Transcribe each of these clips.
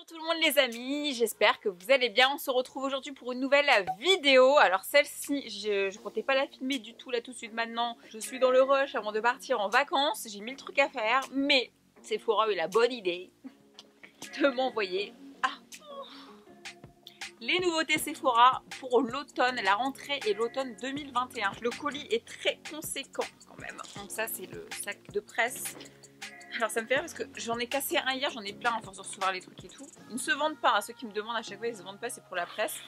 tout le monde les amis, j'espère que vous allez bien. On se retrouve aujourd'hui pour une nouvelle vidéo. Alors celle-ci, je comptais pas la filmer du tout là tout de suite maintenant. Je suis dans le rush avant de partir en vacances, j'ai 1000 trucs à faire. Mais Sephora a eu la bonne idée de m'envoyer les nouveautés Sephora pour l'automne, la rentrée et l'automne 2021. Le colis est très conséquent quand même. Donc ça c'est le sac de presse. Alors ça me fait rire parce que j'en ai cassé un hier, j'en ai plein à force de recevoir les trucs et tout. Ils ne se vendent pas, ceux qui me demandent à chaque fois ils se vendent pas, c'est pour la presse.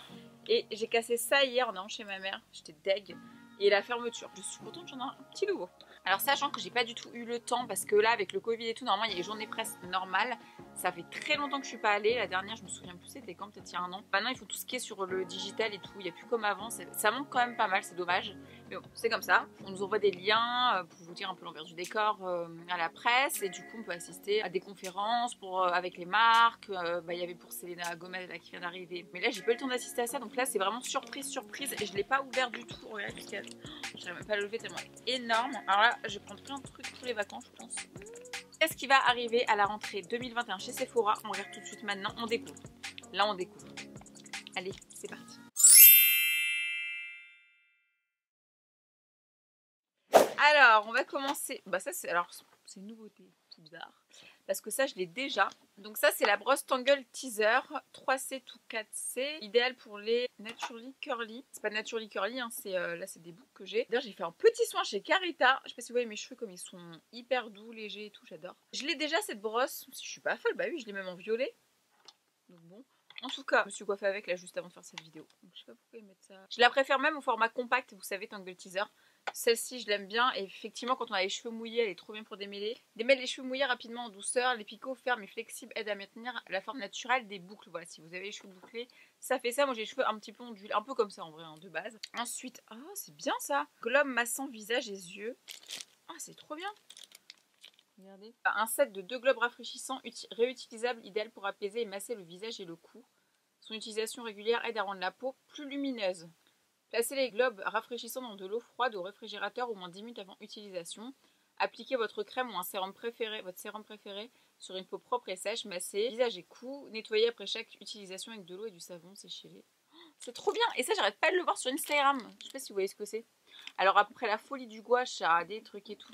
Et j'ai cassé ça hier en allant chez ma mère, j'étais deg. Et la fermeture, je suis contente, j'en ai un petit nouveau. Alors sachant que j'ai pas du tout eu le temps parce que là avec le Covid et tout, normalement il y a les journées presse normales. Ça fait très longtemps que je suis pas allée, la dernière je me souviens plus c'était quand, peut-être il y a un an. Maintenant il faut tout ce qui est sur le digital et tout, il n'y a plus comme avant, ça manque quand même pas mal, c'est dommage. Mais bon, c'est comme ça, on nous envoie des liens pour vous dire un peu l'envers du décor à la presse. Et du coup on peut assister à des conférences avec les marques, il y avait pour Selena Gomez là, qui vient d'arriver. Mais là j'ai pas eu le temps d'assister à ça, donc là c'est vraiment surprise et je l'ai pas ouvert du tout. Regarde, je n'arrive même pas à le lever tellement elle est énorme. Alors là je vais prendre plein de trucs pour les vacances je pense. Qu'est-ce qui va arriver à la rentrée 2021 chez Sephora? On regarde tout de suite maintenant, on découvre. Là on découvre. Allez, c'est parti. Alors, on va commencer. Bah ça c'est une nouveauté, c'est bizarre. Parce que ça je l'ai déjà. Donc ça c'est la brosse Tangle Teaser 3C ou 4C, idéal pour les Naturally Curly. C'est pas Naturally Curly, hein, là c'est des boucles que j'ai. D'ailleurs j'ai fait un petit soin chez Carita. Je sais pas si vous voyez mes cheveux comme ils sont hyper doux, légers et tout, j'adore. Je l'ai déjà cette brosse. Si je suis pas folle, bah oui je l'ai même en violet. Donc bon. En tout cas, je me suis coiffée avec là juste avant de faire cette vidéo. Donc, je sais pas pourquoi ils mettent ça. Je la préfère même au format compact, vous savez, Tangle Teaser. Celle-ci, je l'aime bien. Et effectivement, quand on a les cheveux mouillés, elle est trop bien pour démêler. Démêler les cheveux mouillés rapidement en douceur. Les picots fermes et flexibles aident à maintenir la forme naturelle des boucles. Voilà, si vous avez les cheveux bouclés, ça fait ça. Moi, j'ai les cheveux un petit peu ondulés, un peu comme ça en vrai, hein, de base. Ensuite, oh, c'est bien ça. Globe massant visage et yeux. Ah, c'est trop bien. Regardez. Un set de 2 globes rafraîchissants réutilisables, idéal pour apaiser et masser le visage et le cou. Son utilisation régulière aide à rendre la peau plus lumineuse. Placez les globes rafraîchissants dans de l'eau froide au réfrigérateur au moins 10 minutes avant utilisation. Appliquez votre crème ou votre sérum préféré sur une peau propre et sèche, massez visage et cou. Nettoyez après chaque utilisation avec de l'eau et du savon, séchez-les. C'est trop bien. Et ça, j'arrête pas de le voir sur Instagram. Je sais pas si vous voyez ce que c'est. Alors après la folie du gouache, ça a des trucs et tout.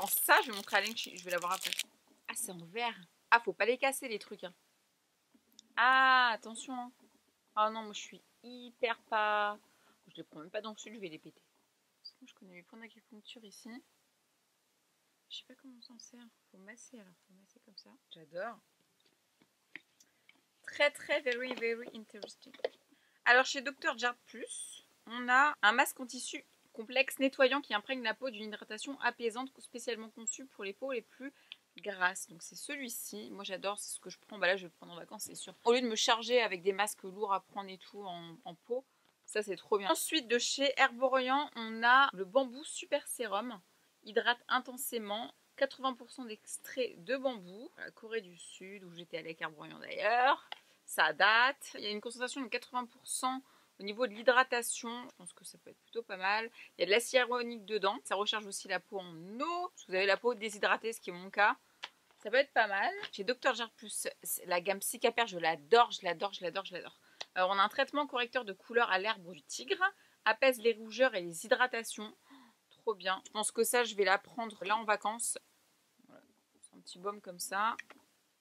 Ça, je vais montrer à Link, je vais l'avoir après. Ah, c'est en verre. Ah, faut pas les casser les trucs. Hein. Ah, attention. Hein. Oh non, moi je suis hyper pas... Je les prends même pas dans le sud, je vais les péter. Je connais mes points d'acupuncture ici. Je sais pas comment on s'en sert. Faut masser alors, faut masser comme ça. J'adore. Très très very interesting. Alors chez Dr. Jart Plus, on a un masque en tissu complexe nettoyant qui imprègne la peau d'une hydratation apaisante spécialement conçue pour les peaux les plus grasses. Donc c'est celui-ci. Moi j'adore, c'est ce que je prends. Bah là je vais le prendre en vacances, c'est sûr. Au lieu de me charger avec des masques lourds à prendre et tout en peau, ça c'est trop bien. Ensuite de chez Herborian, on a le bambou super sérum. Hydrate intensément. 80% d'extrait de bambou. La Corée du Sud, où j'étais allée avec Herborian d'ailleurs. Ça date. Il y a une concentration de 80% au niveau de l'hydratation. Je pense que ça peut être plutôt pas mal. Il y a de l'acide hyaluronique dedans. Ça recharge aussi la peau en eau. Si vous avez la peau déshydratée, ce qui est mon cas, ça peut être pas mal. Chez Dr. Jart Plus, la gamme Cicapair, je l'adore. Alors, on a un traitement correcteur de couleur à l'herbe du tigre. Apaise les rougeurs et les hydratations. Trop bien. Je pense que ça, je vais la prendre là en vacances. Voilà. C'est un petit baume comme ça.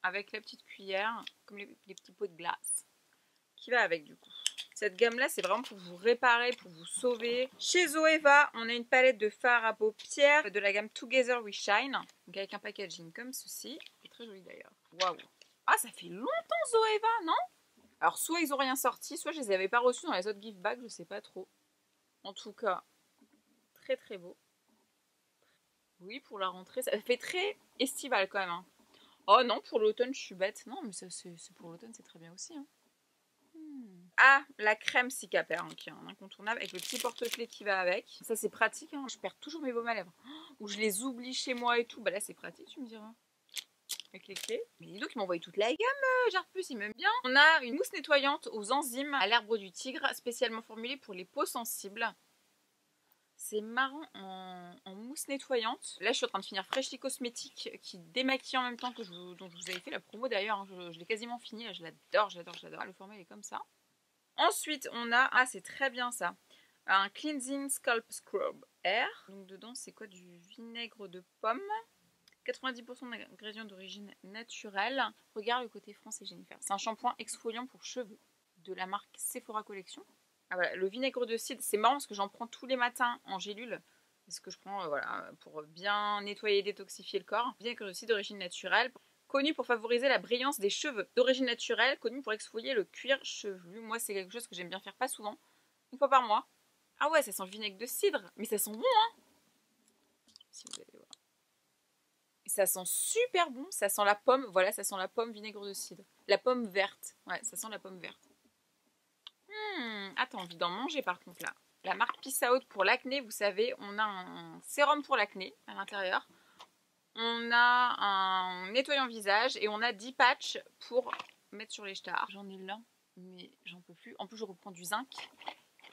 Avec la petite cuillère, comme les petits pots de glace, qui va avec du coup. Cette gamme-là, c'est vraiment pour vous réparer, pour vous sauver. Chez Zoeva, on a une palette de fard à paupières de la gamme Together We Shine. Donc avec un packaging comme ceci. C'est très joli d'ailleurs. Waouh. Ah, ça fait longtemps Zoeva, non? Alors soit ils ont rien sorti, soit je les avais pas reçus dans les autres gift bags, je sais pas trop. En tout cas, très très beau. Oui, pour la rentrée, ça fait très estival quand même. Hein. Oh non, pour l'automne, je suis bête. Non, mais ça, c'est pour l'automne, c'est très bien aussi. Hein. Ah, la crème Cicapair, hein, qui est un incontournable, avec le petit porte-clés qui va avec. Ça, c'est pratique. Hein. Je perds toujours mes baumes à lèvres. Ou je les oublie chez moi et tout. Bah là, c'est pratique, tu me diras. Avec les clés. Mais dis donc, ils m'envoient toute la gamme, Jart Plus, ils m'aiment bien. On a une mousse nettoyante aux enzymes à l'herbe du tigre, spécialement formulée pour les peaux sensibles. C'est marrant en mousse nettoyante. Là, je suis en train de finir Freshly Cosmetics qui démaquille en même temps que dont je vous avais fait la promo d'ailleurs. Hein. Je l'ai quasiment fini. Là, je l'adore, j'adore, j'adore. Le format il est comme ça. Ensuite, on a... Ah, c'est très bien ça. Un Cleansing Scalp Scrub Air. Donc dedans, c'est quoi? Du vinaigre de pomme. 90% d'ingrédients d'origine naturelle. Regarde le côté français, Jennifer. C'est un shampoing exfoliant pour cheveux de la marque Sephora Collection. Ah, voilà. Le vinaigre de cidre, c'est marrant parce que j'en prends tous les matins en gélule. C'est ce que je prends voilà, pour bien nettoyer et détoxifier le corps. Vinaigre de cidre d'origine naturelle. Connu pour favoriser la brillance des cheveux. D'origine naturelle, connu pour exfolier le cuir chevelu. Moi, c'est quelque chose que j'aime bien faire, pas souvent. Une fois par mois. Ah ouais, ça sent le vinaigre de cidre. Mais ça sent bon, hein. Si vous allez voir. Et ça sent super bon. Ça sent la pomme. Voilà, ça sent la pomme vinaigre de cidre. La pomme verte. Ouais, ça sent la pomme verte. Attends, envie d'en manger par contre là. La marque Peace Out pour l'acné, vous savez, on a un sérum pour l'acné à l'intérieur. On a un nettoyant visage et on a 10 patchs pour mettre sur les stars. J'en ai là, mais j'en peux plus. En plus, je reprends du zinc.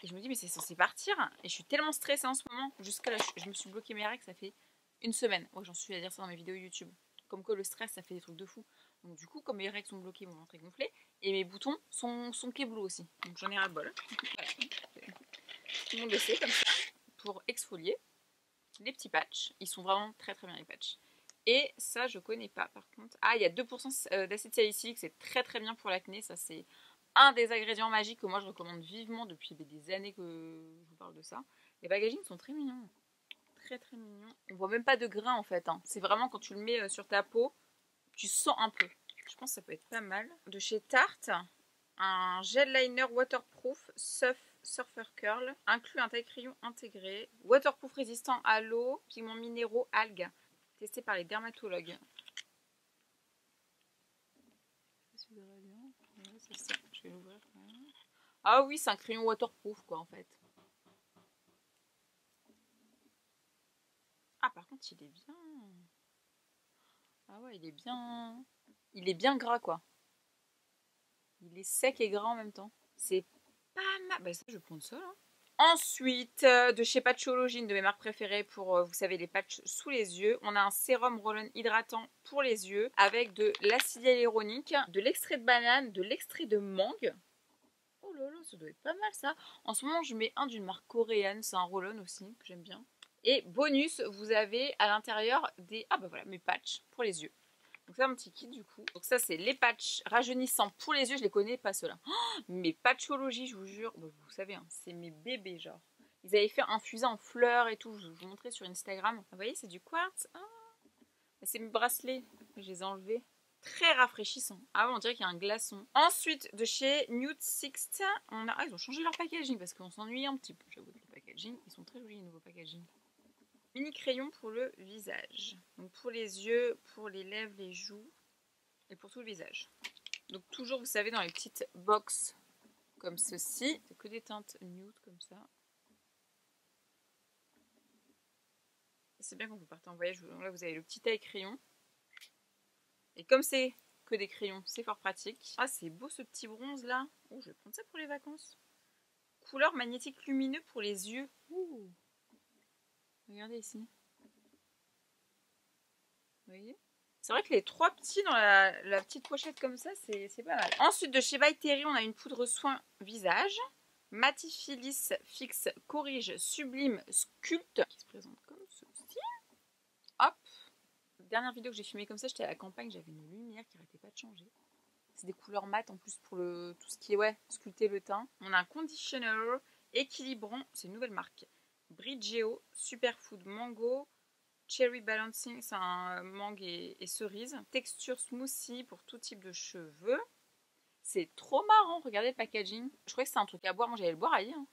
Et je me dis, mais c'est censé partir. Et je suis tellement stressée en ce moment. Jusqu'à là, je me suis bloqué mes règles, ça fait une semaine. Ouais, j'en suis à dire ça dans mes vidéos YouTube. Comme quoi le stress, ça fait des trucs de fou. Donc du coup, comme mes règles sont bloquées, mon ventre est gonflé. Et mes boutons sont kéblo aussi. Donc j'en ai ras le bol. Voilà. Tout le monde le sait comme ça. Pour exfolier les petits patchs. Ils sont vraiment très très bien les patchs. Et ça, je connais pas par contre. Ah, il y a 2% d'acide salicylique. C'est très très bien pour l'acné. Ça, c'est un des ingrédients magiques que moi je recommande vivement depuis des années que je vous parle de ça. Les packagings sont très mignons. Très très mignons. On voit même pas de grains en fait. Hein. C'est vraiment quand tu le mets sur ta peau, tu sens un peu. Je pense que ça peut être pas mal. De chez Tarte, un gel liner waterproof Surfer Curl. Inclut un taille crayon intégré. Waterproof résistant à l'eau, pigments minéraux, algues. Testé par les dermatologues. Je vais l'ouvrir. Ah oui, c'est un crayon waterproof quoi en fait. Ah par contre il est bien. Ah ouais, il est bien gras quoi. Il est sec et gras en même temps. C'est pas mal. Bah ça je vais prendre ça là. Ensuite, de chez Patchology, une de mes marques préférées pour, vous savez, les patchs sous les yeux. On a un sérum roll-on hydratant pour les yeux avec de l'acide hyaluronique, de l'extrait de banane, de l'extrait de mangue. Oh là là, ça doit être pas mal ça. En ce moment, je mets un d'une marque coréenne, c'est un roll-on aussi, que j'aime bien. Et bonus, vous avez à l'intérieur des... Ah bah voilà, mes patchs pour les yeux. Donc c'est un petit kit du coup. Donc ça c'est les patchs rajeunissants pour les yeux, je les connais pas ceux-là. Oh, mes Patchology, je vous jure, bah, vous savez, hein, c'est mes bébés genre. Ils avaient fait infuser en fleurs et tout, je vous montrais sur Instagram. Vous voyez, c'est du quartz. Ah, c'est mes bracelets, je les ai enlevés. Très rafraîchissant. Ah ouais, on dirait qu'il y a un glaçon. Ensuite, de chez Nude Sixth, on a... Ah, ils ont changé leur packaging parce qu'on s'ennuie un petit peu, j'avoue, le packaging. Ils sont très jolis les nouveaux packaging. Mini crayon pour le visage. Donc pour les yeux, pour les lèvres, les joues et pour tout le visage. Donc toujours, vous savez, dans les petites box comme ceci. C'est que des teintes nude comme ça. C'est bien quand vous partez en voyage. Là, vous avez le petit taille crayon. Et comme c'est que des crayons, c'est fort pratique. Ah, c'est beau ce petit bronze là. Oh, je vais prendre ça pour les vacances. Couleur magnétique lumineux pour les yeux. Ouh. Regardez ici. Vous voyez? C'est vrai que les trois petits dans la petite pochette comme ça, c'est pas mal. Ensuite, de chez By Terry, on a une poudre soin visage. Mattifilis Fix Corrige Sublime Sculpt. Qui se présente comme ceci. Hop. Dernière vidéo que j'ai filmée comme ça, j'étais à la campagne, j'avais une lumière qui n'arrêtait pas de changer. C'est des couleurs mates en plus pour tout ce qui est sculpter le teint. On a un conditioner équilibrant, c'est une nouvelle marque. Bridgeo Superfood Mango. Cherry Balancing, c'est un mangue et cerise. Texture smoothie pour tout type de cheveux. C'est trop marrant, regardez le packaging. Je croyais que c'était un truc à boire, moi j'allais le boire ailleurs. Hein.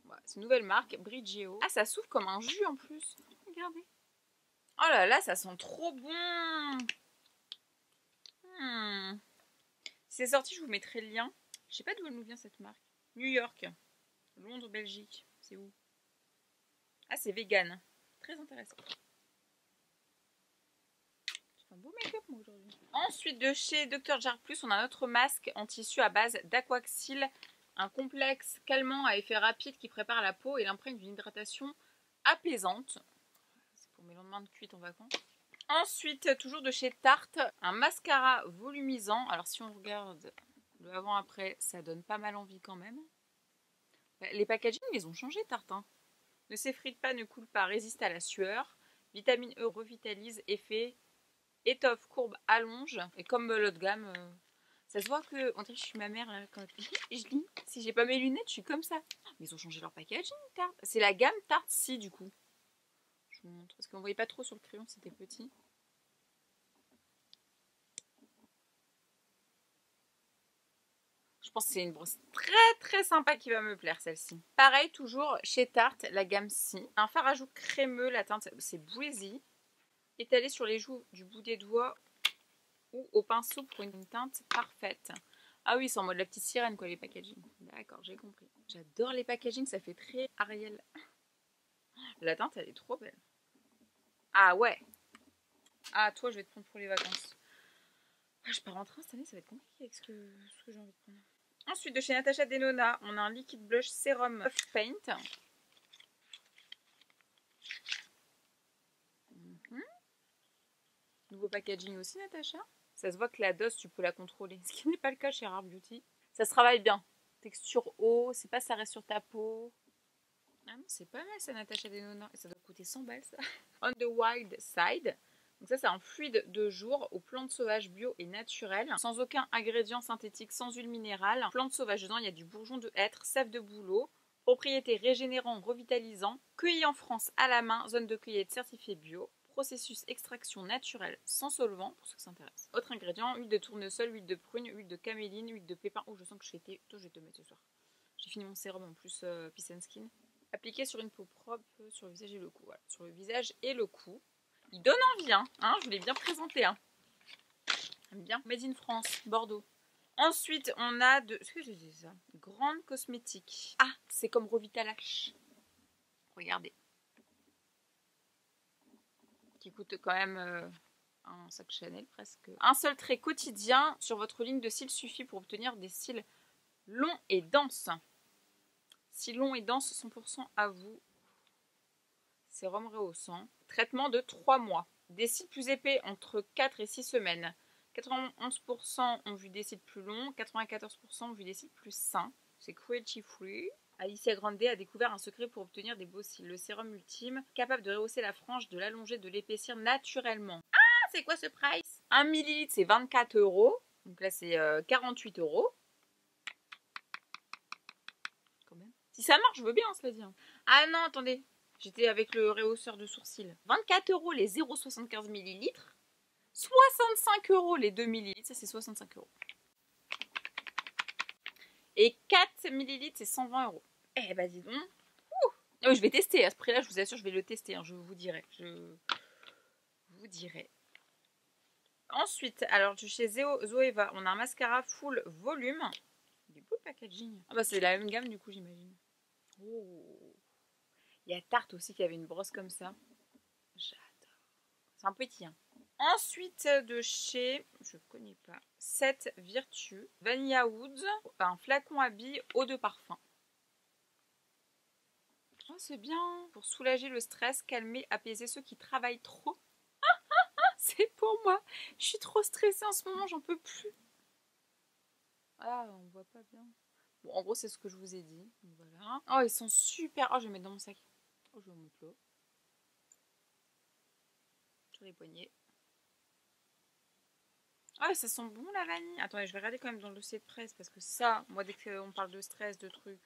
Voilà, c'est une nouvelle marque, Bridgeo. Ah, ça s'ouvre comme un jus en plus. Regardez. Oh là là, ça sent trop bon. Si c'est sorti, je vous mettrai le lien. Je sais pas d'où elle nous vient cette marque. New York, Londres, Belgique. C'est où? Ah, c'est vegan. Très intéressant. Un beau make-up moi aujourd'hui. Ensuite de chez Dr. Jar Plus, on a notre masque en tissu à base d'aquaxyle Un complexe calmant à effet rapide qui prépare la peau et l'imprègne d'une hydratation apaisante. C'est pour mes lendemains de cuite en vacances. Ensuite, toujours de chez Tarte, un mascara volumisant. Alors si on regarde le avant-après, ça donne pas mal envie quand même. Les packagings, ils ont changé Tarte. Hein. Ne s'effrite pas, ne coule pas, résiste à la sueur. Vitamine E revitalise, effet, étoffe, courbe, allonge. Et comme l'autre de gamme, ça se voit que, on dirait que je suis ma mère là, quand je lis. Si j'ai pas mes lunettes, je suis comme ça. Mais ils ont changé leur packaging, Tarte. C'est la gamme Tarte Si, du coup. Je vous montre. Parce qu'on voyait pas trop sur le crayon, c'était petit. Je pense que c'est une brosse très très sympa qui va me plaire celle-ci. Pareil, toujours chez Tarte, la gamme Si. Un fard à joues crémeux, la teinte c'est Breezy. Étalé sur les joues du bout des doigts ou au pinceau pour une teinte parfaite. Ah oui, c'est en mode la petite sirène quoi les packaging. D'accord, j'ai compris. J'adore les packaging, ça fait très Ariel. La teinte elle est trop belle. Ah ouais. Ah toi je vais te prendre pour les vacances. Ah, je pars en train cette année, ça va être compliqué avec ce que j'ai envie de prendre. Ensuite, de chez Natasha Denona, on a un liquide blush sérum of paint. Nouveau packaging aussi, Natacha. Ça se voit que la dose, tu peux la contrôler, ce qui n'est pas le cas chez Rare Beauty. Ça se travaille bien. Texture haut, c'est pas ça reste sur ta peau. Ah non, c'est pas mal ça, Natasha Denona. Et ça doit coûter 100 balles, ça. On the Wild Side. Donc ça, c'est un fluide de jour aux plantes sauvages bio et naturelles, sans aucun ingrédient synthétique, sans huile minérale. Plantes sauvages, dedans, il y a du bourgeon de hêtre, sève de bouleau, propriétés régénérant, revitalisant, cueilli en France à la main, zone de cueillette certifiée bio, processus extraction naturelle sans solvant, pour ceux qui s'intéressent. Autres ingrédients, huile de tournesol, huile de prune, huile de caméline, huile de pépin. Oh, je sens que je fais thé. Toi, je vais te mettre ce soir. J'ai fini mon sérum en plus, Peace and Skin. Appliqué sur une peau propre, sur le visage et le cou. Voilà, sur le visage et le cou. Il donne envie, hein, je voulais bien présenter. Hein. J'aime bien. Made in France, Bordeaux. Ensuite, on a de... Est-ce que j'ai dit ça? Grande cosmétique. Ah, c'est comme Revitalash. Regardez. Qui coûte quand même un sac Chanel presque. Un seul trait quotidien sur votre ligne de cils suffit pour obtenir des cils longs et denses. Cils longs et denses, 100% à vous. Sérum rehaussant. Traitement de 3 mois. Des cils plus épais entre 4 et 6 semaines. 91% ont vu des cils plus longs. 94% ont vu des cils plus sains. C'est cruelty free. Alicia Grande a découvert un secret pour obtenir des beaux cils. Le sérum ultime, capable de rehausser la frange, de l'allonger, de l'épaissir naturellement. Ah, c'est quoi ce price? 1 millilitre, c'est 24 €. Donc là, c'est 48 €. Quand même. Si ça marche, je veux bien, cela dit. Ah non, attendez. J'étais avec le rehausseur de sourcils. 24 € les 0,75 ml. 65 € les 2 ml. Ça, c'est 65 €. Et 4 ml, c'est 120 €. Eh bah, dis donc. Oh, je vais tester. À ce prix-là, je vous assure, je vais le tester. Je vous dirai. Je vous dirai. Ensuite, alors, de chez Zoeva, on a un mascara full volume. Il est beau le packaging. Ah bah, c'est la même gamme, du coup, j'imagine. Oh. Il y a Tarte aussi qui avait une brosse comme ça. J'adore. C'est un petit. Hein. Ensuite, de chez, je connais pas, 7 Virtue, Vanilla Woods, un flacon à billes, eau de parfum. Oh, c'est bien. Pour soulager le stress, calmer, apaiser ceux qui travaillent trop. C'est pour moi. Je suis trop stressée en ce moment, j'en peux plus. Ah, on voit pas bien. Bon, en gros, c'est ce que je vous ai dit. Voilà. Oh, ils sont super. Oh, je vais mettre dans mon sac. Oh, je vais en mettre là. Sur les poignets. Ah, ça sent bon la vanille. Attendez, je vais regarder quand même dans le dossier de presse parce que ça, moi, dès qu'on parle de stress, de trucs,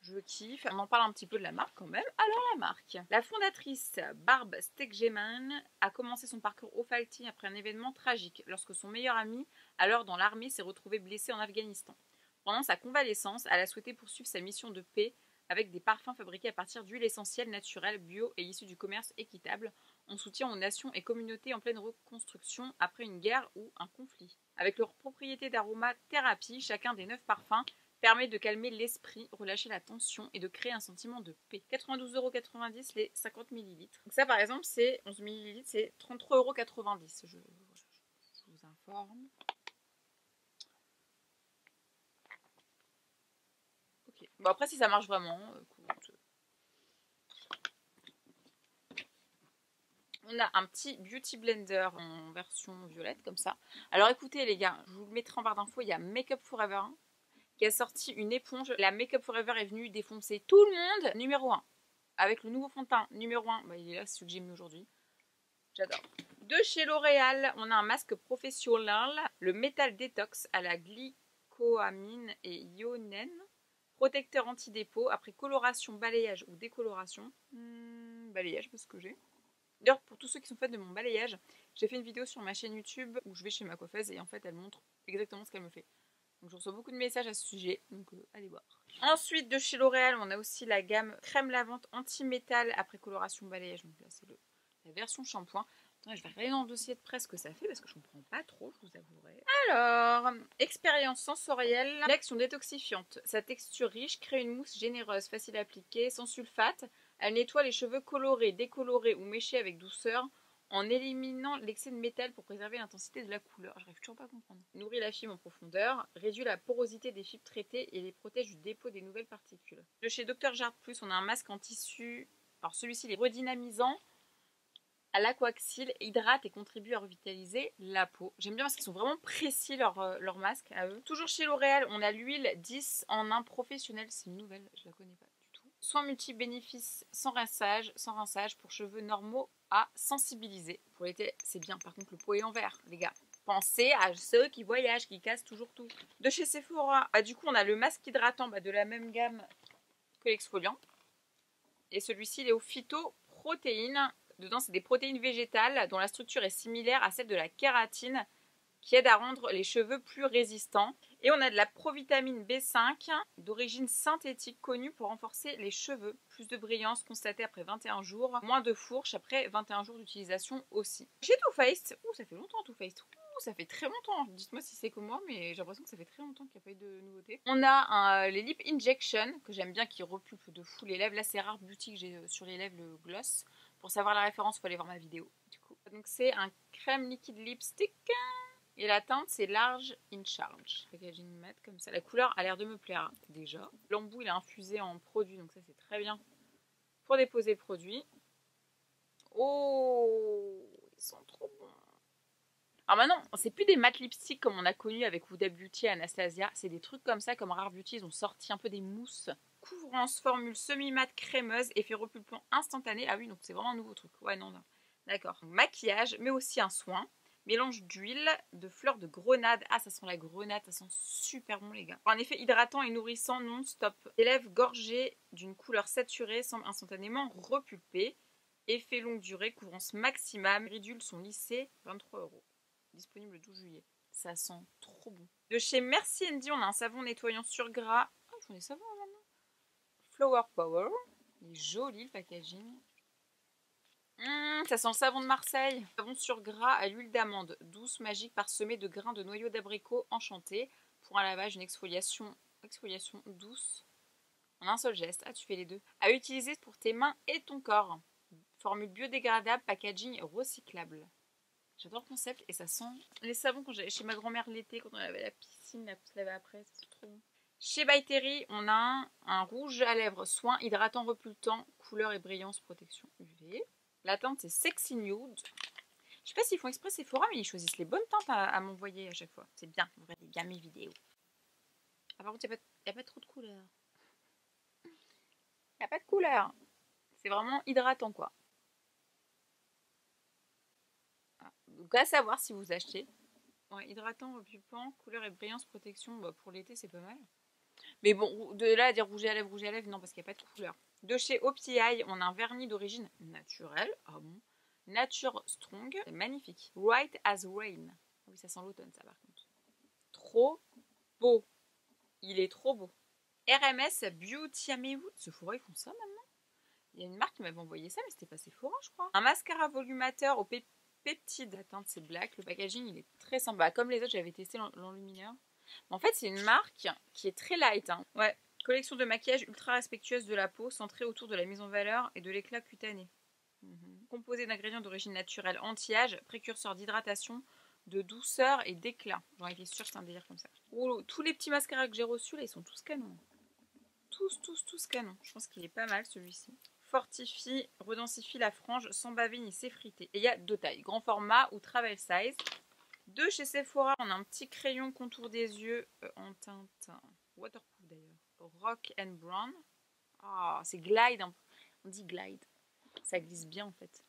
je kiffe. On en parle un petit peu de la marque quand même. Alors, la marque. La fondatrice Barb Steggeman a commencé son parcours Ofalti après un événement tragique lorsque son meilleur ami, alors dans l'armée, s'est retrouvé blessé en Afghanistan. Pendant sa convalescence, elle a souhaité poursuivre sa mission de paix avec des parfums fabriqués à partir d'huiles essentielles naturelles, bio et issues du commerce équitable, en soutien aux nations et communautés en pleine reconstruction après une guerre ou un conflit. Avec leurs propriétés d'aromathérapie, chacun des 9 parfums permet de calmer l'esprit, relâcher la tension et de créer un sentiment de paix. 92,90 € les 50 ml. Donc ça par exemple c'est 11 ml, c'est 33,90 €. Je vous informe. Ok. Bon, après, si ça marche vraiment, on a un petit Beauty Blender en version violette, comme ça. Alors écoutez les gars, je vous le mettrai en barre d'infos, il y a Makeup Forever qui a sorti une éponge. La Makeup Forever est venue défoncer tout le monde. Numéro 1. Avec le nouveau fond de teint numéro 1. Bah, il est là, c'est ce que j'ai mis aujourd'hui. J'adore. De chez L'Oréal, on a un masque professionnel. Le Metal Detox à la glycoamine et ionène. Protecteur anti-dépôt après coloration, balayage ou décoloration. Balayage parce que j'ai. D'ailleurs, pour tous ceux qui sont fans de mon balayage, j'ai fait une vidéo sur ma chaîne YouTube où je vais chez ma coiffeuse et en fait elle montre exactement ce qu'elle me fait. Donc je reçois beaucoup de messages à ce sujet, donc allez voir. Ensuite de chez L'Oréal, on a aussi la gamme crème lavante anti-métal après coloration balayage. Donc là c'est la version shampoing. Attendez, je vais regarder dans le dossier de presse ce que ça fait parce que je comprends pas trop, je vous avouerai. Alors, expérience sensorielle, l'action détoxifiante. Sa texture riche crée une mousse généreuse, facile à appliquer, sans sulfate. Elle nettoie les cheveux colorés, décolorés ou méchés avec douceur en éliminant l'excès de métal pour préserver l'intensité de la couleur. J'arrive toujours pas à comprendre. Nourrit la fibre en profondeur, réduit la porosité des fibres traitées et les protège du dépôt des nouvelles particules. De chez Dr Jart+, on a un masque en tissu. Alors celui-ci, il est redynamisant à l'aquaxyle, hydrate et contribue à revitaliser la peau. J'aime bien parce qu'ils sont vraiment précis leur masque à eux. Toujours chez L'Oréal, on a l'huile 10 en 1 professionnel. C'est une nouvelle, je la connais pas du tout. Soins multi-bénéfices sans rinçage pour cheveux normaux à sensibiliser. Pour l'été, c'est bien. Par contre, le pot est en verre, les gars. Pensez à ceux qui voyagent, qui cassent toujours tout. De chez Sephora, du coup, on a le masque hydratant de la même gamme que l'exfoliant. Et celui-ci, il est au phytoprotéines. Dedans, c'est des protéines végétales dont la structure est similaire à celle de la kératine qui aide à rendre les cheveux plus résistants. Et on a de la provitamine B5 d'origine synthétique connue pour renforcer les cheveux. Plus de brillance constatée après 21 jours, moins de fourche après 21 jours d'utilisation aussi. Chez Too Faced, ça fait longtemps Too Faced. Ça fait très longtemps. Dites-moi si c'est comme moi, mais j'ai l'impression que ça fait très longtemps qu'il n'y a pas eu de nouveautés. On a les Lip Injection, que j'aime bien, qui repulpe de fou les lèvres. Là, c'est rare beauty que j'ai sur les lèvres, le gloss. Pour savoir la référence, il faut aller voir ma vidéo. Du coup. Donc, c'est un crème liquide lipstick. Et la teinte, c'est large in charge. Packaging matte comme ça. La couleur a l'air de me plaire déjà. L'embout, il est infusé en produit, donc ça, c'est très bien pour déposer le produit. Oh, ils sont trop bons. Alors maintenant, c'est plus des matte lipsticks comme on a connu avec Huda Beauty et Anastasia. C'est des trucs comme ça, comme Rare Beauty. Ils ont sorti un peu des mousses. Couvrance, formule semi-mat crémeuse, effet repulpant instantané. Ah oui, donc c'est vraiment un nouveau truc. Ouais, non. D'accord. Maquillage, mais aussi un soin. Mélange d'huile, de fleurs de grenade. Ah, ça sent la grenade, ça sent super bon, les gars. Un effet hydratant et nourrissant non-stop. Les lèvres gorgées d'une couleur saturée semblent instantanément repulper. Effet longue durée, couvrance maximum. Ridules sont lissées, 23 €. Disponible le 12 juillet. Ça sent trop bon. De chez Merci Andy, on a un savon nettoyant sur gras. Ah, ils font des savons maintenant. Flower Power. Il est joli le packaging. Ça sent le savon de Marseille. Savon sur gras à l'huile d'amande. Douce, magique, parsemée de grains de noyaux d'abricot enchantés. Pour un lavage, une exfoliation douce. En un seul geste. Ah, tu fais les deux. À utiliser pour tes mains et ton corps. Formule biodégradable, packaging recyclable. J'adore le concept et ça sent les savons quand j'allais chez ma grand-mère l'été, quand on avait la piscine, la se laver après, c'est trop bon. Chez By Terry, on a un rouge à lèvres soin hydratant repultant, couleur et brillance protection UV. La teinte c'est Sexy Nude. Je sais pas s'ils font exprès Sephora, mais ils choisissent les bonnes teintes à m'envoyer à chaque fois. C'est bien, vous regardez bien mes vidéos. Ah, par contre, il n'y a pas trop de couleurs. Il n'y a pas de couleurs. C'est vraiment hydratant quoi. Donc à savoir si vous achetez. Ouais, hydratant, repulpant, couleur et brillance, protection. Bah, pour l'été, c'est pas mal. Mais bon, de là à dire rouge à lèvres, non, parce qu'il n'y a pas de couleur. De chez OPI, on a un vernis d'origine naturelle. Ah bon. Nature Strong. C'est magnifique. White as Rain. Ah oui, ça sent l'automne, ça, par contre. Trop beau. Il est trop beau. RMS Beauty Améwood. Sephora, ils font ça maintenant. Il y a une marque qui m'avait envoyé ça, mais c'était pas Sephora, je crois. Un mascara volumateur au peptide. La teinte, c'est black. Le packaging, il est très sympa. Comme les autres, j'avais testé l'enlumineur. En fait, c'est une marque qui est très light. Hein. Ouais. Collection de maquillage ultra respectueuse de la peau, centrée autour de la mise en valeur et de l'éclat cutané. Composé d'ingrédients d'origine naturelle anti-âge, précurseur d'hydratation, de douceur et d'éclat. J'en étais sûre que c'est un délire comme ça. Oh, tous les petits mascaras que j'ai reçus, là, ils sont tous canons. tous canons. Je pense qu'il est pas mal celui-ci. Fortifie, redensifie la frange sans baver ni s'effriter. Et il y a 2 tailles, grand format ou travel size. De chez Sephora, on a un petit crayon contour des yeux en teinte waterproof d'ailleurs. Rock and Brown. Ah, c'est glide. On dit glide. Ça glisse bien en fait.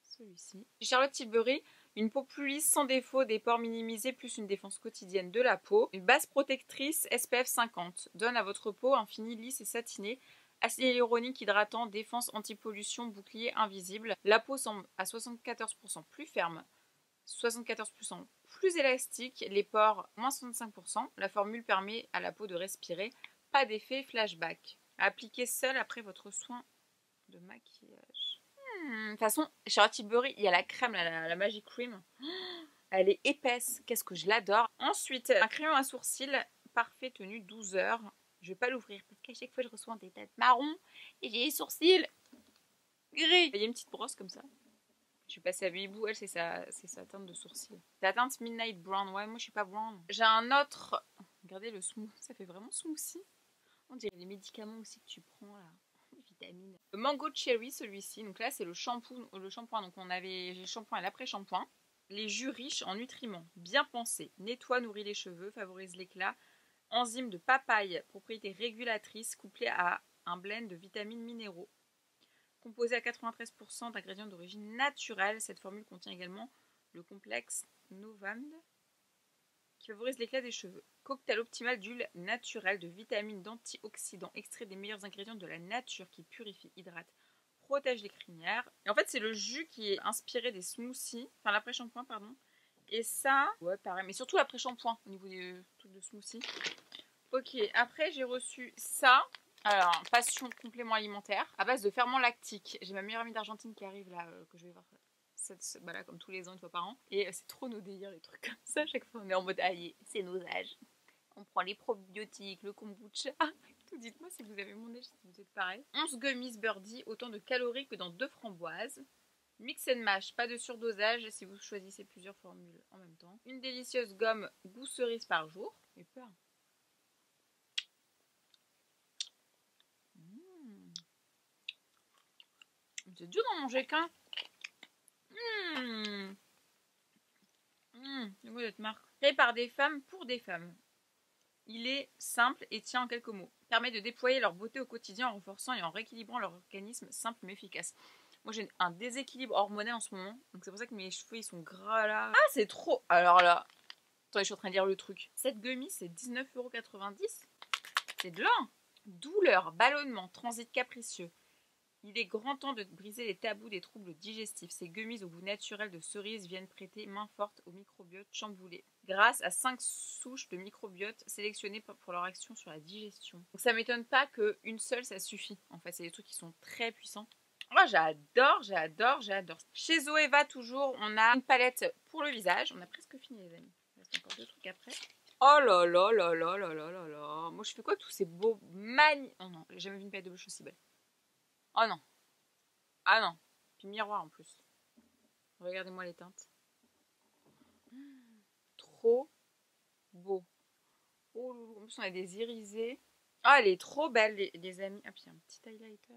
Celui-ci. Charlotte Tilbury, une peau plus lisse, sans défaut, des pores minimisés, plus une défense quotidienne de la peau. Une base protectrice SPF 50. Donne à votre peau un fini lisse et satiné. Acide hyaluronique hydratant, défense anti-pollution, bouclier invisible. La peau semble à 74% plus ferme, 74% plus élastique, les pores moins 65%. La formule permet à la peau de respirer. Pas d'effet flashback. Appliquez seul après votre soin de maquillage. De toute façon, Charlotte Tilbury, il y a la crème, la Magic Cream. Elle est épaisse. Qu'est-ce que je l'adore. Ensuite, un crayon à sourcils parfait tenu 12 heures. Je vais pas l'ouvrir parce qu'à chaque fois je reçois des têtes marron et j'ai les sourcils gris. Il y a une petite brosse comme ça. Je suis passée à Bibou, elle c'est sa teinte de sourcils. La teinte Midnight Brown, ouais moi je suis pas brown. J'ai un autre, regardez le smoothie, ça fait vraiment smoothie. On dirait les médicaments aussi que tu prends là, les vitamines. Le Mango Cherry celui-ci, donc là c'est le shampoing, donc on avait le shampoing et l'après-shampoing. Les jus riches en nutriments, bien pensés, nettoie, nourrit les cheveux, favorise l'éclat. Enzyme de papaye, propriété régulatrice, couplée à un blend de vitamines minéraux. Composé à 93% d'ingrédients d'origine naturelle, cette formule contient également le complexe Novamd qui favorise l'éclat des cheveux. Cocktail optimal d'huile naturelle, de vitamines, d'antioxydants, extrait des meilleurs ingrédients de la nature qui purifie, hydrate, protège les crinières. Et en fait, c'est le jus qui est inspiré des smoothies, enfin l'après-shampoing, pardon. Et ça, ouais, pareil, mais surtout l'après-shampoing au niveau des trucs de smoothie. Ok, après j'ai reçu ça. Alors, passion complément alimentaire à base de ferment lactique. J'ai ma meilleure amie d'Argentine qui arrive là, que je vais voir là, comme tous les ans, une fois par an. Et c'est trop nos délires, les trucs comme ça. Chaque fois, on est en mode aïe, c'est nos âges. On prend les probiotiques, le kombucha. Tout, dites-moi si vous avez mon âge, si vous êtes pareil. 11 gummies birdie, autant de calories que dans 2 framboises. Mix and mash, pas de surdosage si vous choisissez plusieurs formules en même temps. Une délicieuse gomme goût cerise par jour. J'ai peur. C'est dur d'en manger qu'un. Le goût d'être marque. Créé par des femmes pour des femmes. Il est simple et tient en quelques mots. Permet de déployer leur beauté au quotidien en renforçant et en rééquilibrant leur organisme simple mais efficace. Moi j'ai un déséquilibre hormonal en ce moment. Donc c'est pour ça que mes cheveux ils sont gras là. Ah c'est trop. Alors là. Attendez, je suis en train de lire le truc. Cette gummy c'est 19,90 €. C'est de l'or. Douleur, ballonnement, transit capricieux. Il est grand temps de briser les tabous des troubles digestifs. Ces gummies au goût naturel de cerise viennent prêter main forte au microbiote chamboulé. Grâce à 5 souches de microbiote sélectionnées pour leur action sur la digestion. Donc ça m'étonne pas qu'une seule ça suffit. En fait, c'est des trucs qui sont très puissants. Moi j'adore. Chez Zoeva toujours, on a une palette pour le visage. On a presque fini les amis. Il reste encore 2 trucs après. Oh là là là là là là là là. Moi je fais quoi tous ces beaux Oh non, j'ai jamais vu une palette de blush aussi belle. Oh non. Ah non. Puis miroir en plus. Regardez-moi les teintes. Trop beau. Oh loulou. En plus on a des irisés. Ah elle est trop belle les amis. Ah puis un petit highlighter.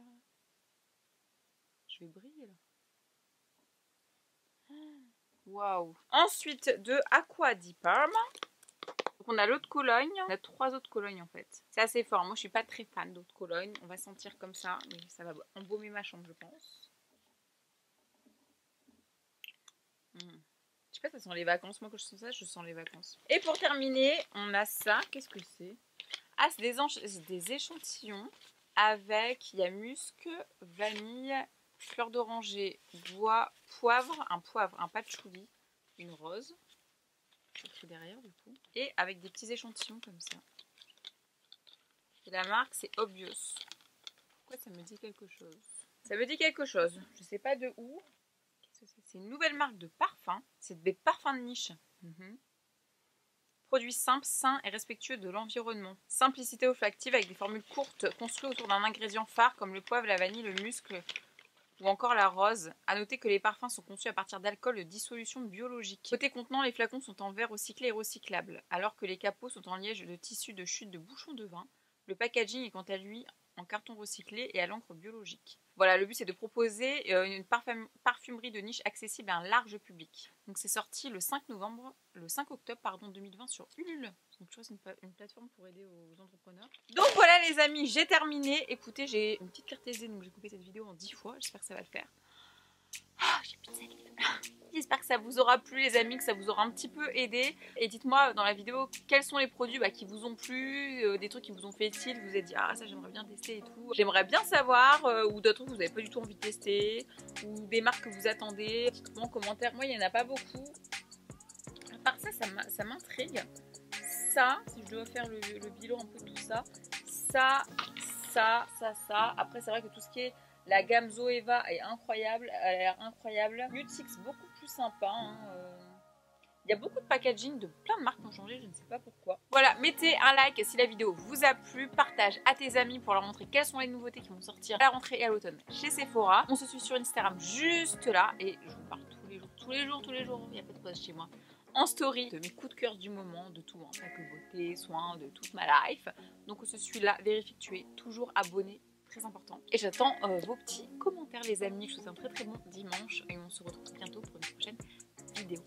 Je vais briller là. Waouh. Ensuite de Aqua di Parma. Donc on a l'eau de Cologne. On a 3 autres Cologne en fait. C'est assez fort. Moi je suis pas très fan d'eau de Cologne. On va sentir comme ça. Mais ça va embaumer ma chambre je pense. Je sais pas, ça sent les vacances. Moi quand je sens ça, je sens les vacances. Et pour terminer, on a ça. Qu'est-ce que c'est? Ah, c'est des échantillons avec, il y a musc, vanille, fleur d'oranger, bois, poivre, un patchouli, une rose. C'est écrit derrière du coup. Et avec des petits échantillons comme ça. Et la marque c'est Obvious. Pourquoi ça me dit quelque chose? Ça me dit quelque chose. Je sais pas de où. Qu'est-ce que c'est? C'est une nouvelle marque de parfum. C'est des parfums de niche. Produit simple, sain et respectueux de l'environnement. Simplicité olfactive avec des formules courtes construites autour d'un ingrédient phare comme le poivre, la vanille, le musc ou encore la rose. A noter que les parfums sont conçus à partir d'alcool de dissolution biologique. Côté contenant, les flacons sont en verre recyclé et recyclable, alors que les capots sont en liège de tissu de chute de bouchons de vin, Le packaging est quant à lui en carton recyclé et à l'encre biologique. Voilà, le but c'est de proposer une parfumerie de niche accessible à un large public. Donc c'est sorti le 5 octobre 2020 sur Ulule. Donc je vois c'est une plateforme pour aider aux entrepreneurs. Donc voilà les amis, j'ai terminé. Écoutez, j'ai une petite carte SD, donc j'ai coupé cette vidéo en 10 fois. J'espère que ça va le faire. Oh, j'ai plus de salive. J'espère que ça vous aura plu les amis, que ça vous aura un petit peu aidé. Et dites-moi dans la vidéo quels sont les produits qui vous ont plu, des trucs qui vous ont fait tilt, vous vous êtes dit ah ça j'aimerais bien tester et tout. J'aimerais bien savoir, ou d'autres que vous n'avez pas du tout envie de tester, ou des marques que vous attendez. Dites-moi en commentaire, moi il n'y en a pas beaucoup. À part ça, ça m'intrigue. Ça, si je dois faire le bilan un peu de tout ça, ça. Après c'est vrai que tout ce qui est la gamme Zoeva est incroyable, elle a l'air incroyable. Nutix beaucoup plus sympa. Il y a beaucoup de packaging de plein de marques qui ont changé, je ne sais pas pourquoi. Voilà, mettez un like si la vidéo vous a plu, partage à tes amis pour leur montrer quelles sont les nouveautés qui vont sortir à la rentrée et à l'automne chez Sephora. On se suit sur Instagram juste là et je vous parle tous les jours, il n'y a pas de pause chez moi. En story de mes coups de cœur du moment, de tout, pas que beauté, soins, de toute ma life. Donc on se suit là, vérifie que tu es toujours abonné. Très important. Et j'attends vos petits commentaires les amis. Je vous souhaite un très bon dimanche et on se retrouve bientôt pour une prochaine vidéo.